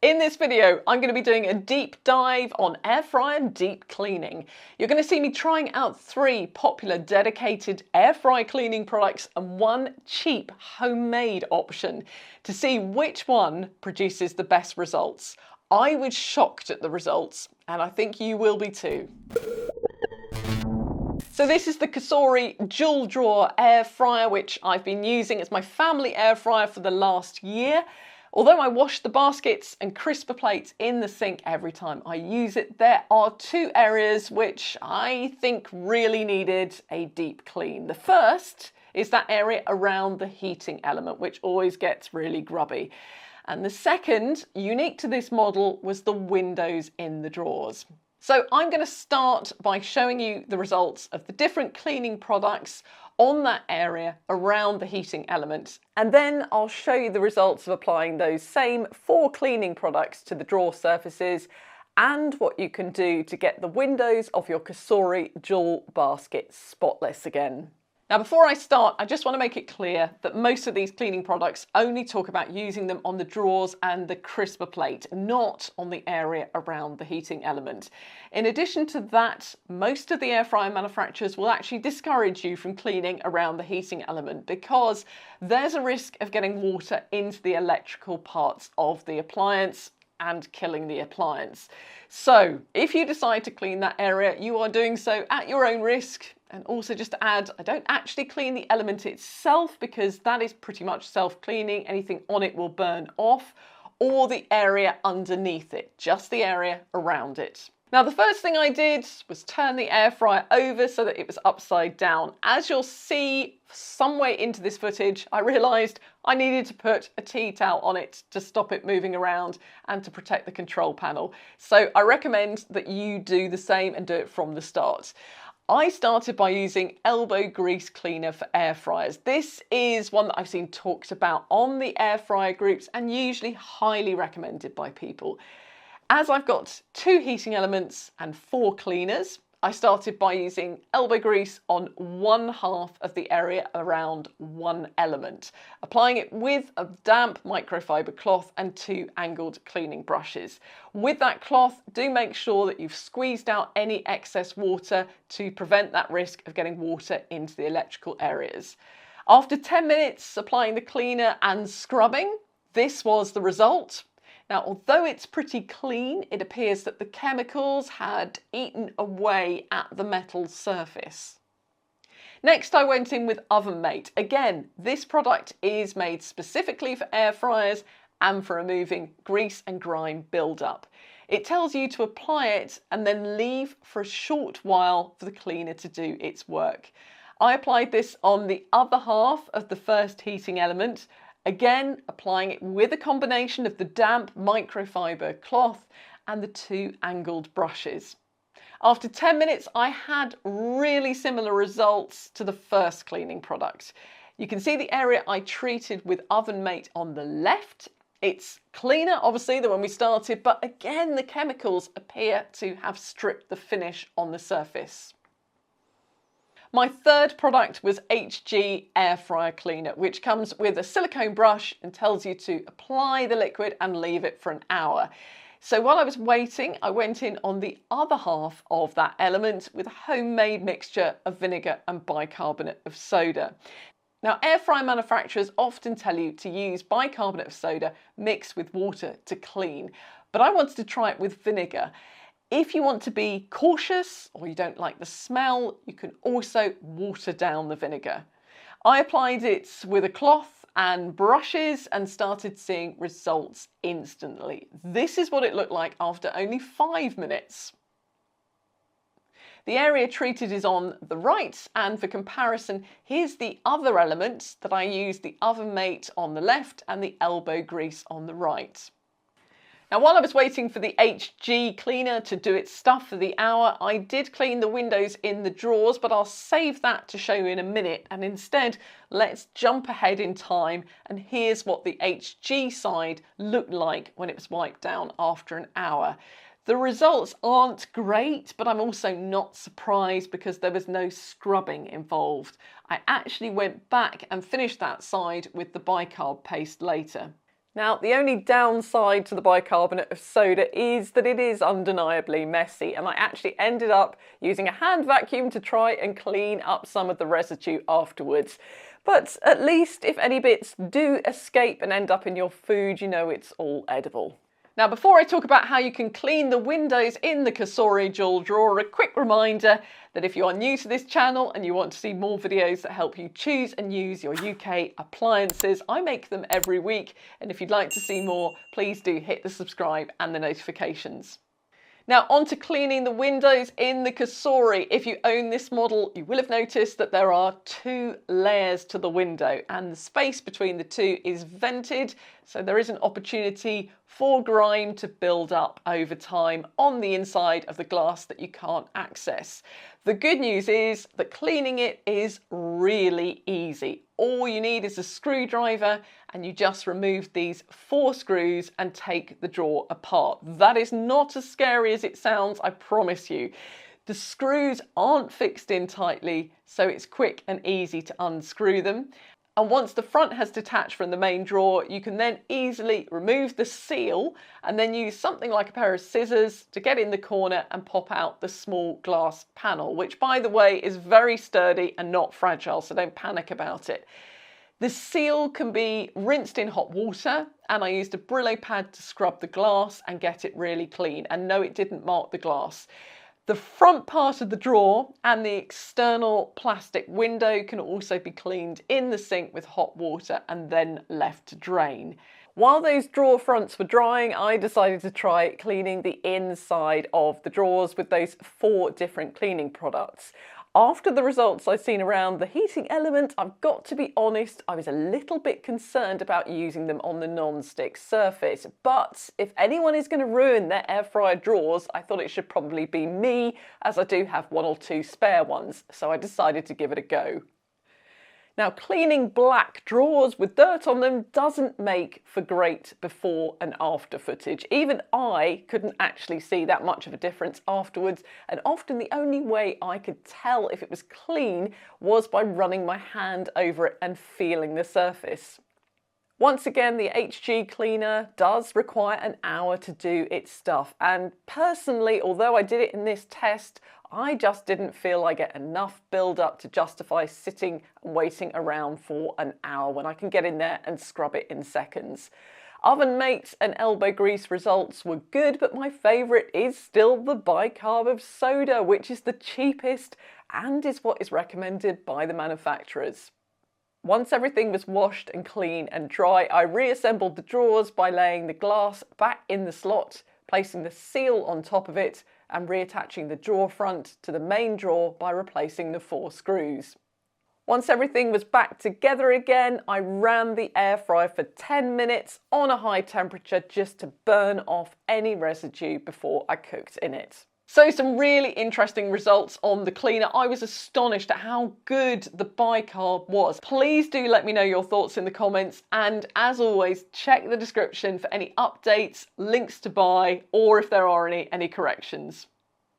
In this video, I'm going to be doing a deep dive on air fryer deep cleaning. You're going to see me trying out 3 popular dedicated air fry cleaning products and 1 cheap homemade option to see which one produces the best results. I was shocked at the results, and I think you will be too. So this is the Cosori dual drawer air fryer, which I've been using as my family air fryer for the last year. Although I wash the baskets and crisper plates in the sink every time I use it, there are 2 areas which I think really needed a deep clean. The first is that area around the heating element, which always gets really grubby. And the second, unique to this model, was the windows in the drawers. So I'm going to start by showing you the results of the different cleaning products on that area around the heating element, and then I'll show you the results of applying those same 4 cleaning products to the drawer surfaces and what you can do to get the windows of your Cosori dual basket spotless again. Now, before I start, I just want to make it clear that most of these cleaning products only talk about using them on the drawers and the crisper plate, not on the area around the heating element. In addition to that, most of the air fryer manufacturers will actually discourage you from cleaning around the heating element because there's a risk of getting water into the electrical parts of the appliance and killing the appliance. So if you decide to clean that area, you are doing so at your own risk. And also, just to add, I don't actually clean the element itself because that is pretty much self-cleaning. Anything on it will burn off, or the area underneath it, just the area around it. Now, the first thing I did was turn the air fryer over so that it was upside down. As you'll see some way into this footage, I realised I needed to put a tea towel on it to stop it moving around and to protect the control panel. So I recommend that you do the same and do it from the start. I started by using elbow grease cleaner for air fryers. This is one that I've seen talked about on the air fryer groups and usually highly recommended by people. As I've got 2 heating elements and 4 cleaners, I started by using elbow grease on 1/2 of the area around 1 element, applying it with a damp microfiber cloth and 2 angled cleaning brushes. With that cloth, do make sure that you've squeezed out any excess water to prevent that risk of getting water into the electrical areas. After 10 minutes applying the cleaner and scrubbing, this was the result. Now, although it's pretty clean, it appears that the chemicals had eaten away at the metal surface. Next, I went in with Oven Mate. Again, this product is made specifically for air fryers and for removing grease and grime buildup. It tells you to apply it and then leave for a short while for the cleaner to do its work. I applied this on the other half of the first heating element, again applying it with a combination of the damp microfiber cloth and the 2 angled brushes. After 10 minutes, I had really similar results to the first cleaning product. You can see the area I treated with Oven Mate on the left. It's cleaner, obviously, than when we started, but again, the chemicals appear to have stripped the finish on the surface. My third product was HG Air Fryer Cleaner, which comes with a silicone brush and tells you to apply the liquid and leave it for an hour. So while I was waiting, I went in on the other half of that element with a homemade mixture of vinegar and bicarbonate of soda. Now, air fryer manufacturers often tell you to use bicarbonate of soda mixed with water to clean, but I wanted to try it with vinegar. If you want to be cautious or you don't like the smell, you can also water down the vinegar. I applied it with a cloth and brushes and started seeing results instantly. This is what it looked like after only 5 minutes. The area treated is on the right, and for comparison, here's the other element that I used, the Oven Mate on the left and the elbow grease on the right. Now, while I was waiting for the HG cleaner to do its stuff for the hour, I did clean the windows in the drawers, but I'll save that to show you in a minute. And instead, let's jump ahead in time. And here's what the HG side looked like when it was wiped down after an hour. The results aren't great, but I'm also not surprised because there was no scrubbing involved. I actually went back and finished that side with the bicarb paste later. Now, the only downside to the bicarbonate of soda is that it is undeniably messy, and I actually ended up using a hand vacuum to try and clean up some of the residue afterwards. But at least if any bits do escape and end up in your food, you know it's all edible. Now, before I talk about how you can clean the windows in the Cosori jewel drawer, a quick reminder that if you are new to this channel and you want to see more videos that help you choose and use your UK appliances, I make them every week. And if you'd like to see more, please do hit the subscribe and the notifications. Now, on to cleaning the windows in the Cosori. If you own this model, you will have noticed that there are 2 layers to the window and the space between the 2 is vented, so there is an opportunity for grime to build up over time on the inside of the glass that you can't access. The good news is that cleaning it is really easy. All you need is a screwdriver and you just remove these 4 screws and take the drawer apart. That is not as scary as it sounds, I promise you. The screws aren't fixed in tightly, so it's quick and easy to unscrew them. And once the front has detached from the main drawer, you can then easily remove the seal and then use something like a pair of scissors to get in the corner and pop out the small glass panel, which, by the way, is very sturdy and not fragile, so don't panic about it. The seal can be rinsed in hot water, and I used a Brillo pad to scrub the glass and get it really clean. And no, it didn't mark the glass. The front part of the drawer and the external plastic window can also be cleaned in the sink with hot water and then left to drain. While those drawer fronts were drying, I decided to try cleaning the inside of the drawers with those 4 different cleaning products. After the results I've seen around the heating element, I've got to be honest, I was a little bit concerned about using them on the non-stick surface. But if anyone is going to ruin their air fryer drawers, I thought it should probably be me, as I do have 1 or 2 spare ones, so I decided to give it a go. Now, cleaning black drawers with dirt on them doesn't make for great before and after footage. Even I couldn't actually see that much of a difference afterwards, and often the only way I could tell if it was clean was by running my hand over it and feeling the surface. Once again, the HG cleaner does require an hour to do its stuff, and personally, although I did it in this test, I just didn't feel I get enough build up to justify sitting and waiting around for an hour when I can get in there and scrub it in seconds. Oven mate and elbow grease results were good, but my favourite is still the bicarb of soda, which is the cheapest and is what is recommended by the manufacturers. Once everything was washed and clean and dry, I reassembled the drawers by laying the glass back in the slot, placing the seal on top of it, and reattaching the drawer front to the main drawer by replacing the 4 screws. Once everything was back together again, I ran the air fryer for 10 minutes on a high temperature just to burn off any residue before I cooked in it. So some really interesting results on the cleaner. I was astonished at how good the bicarb was. Please do let me know your thoughts in the comments, and as always, check the description for any updates, links to buy, or if there are any corrections.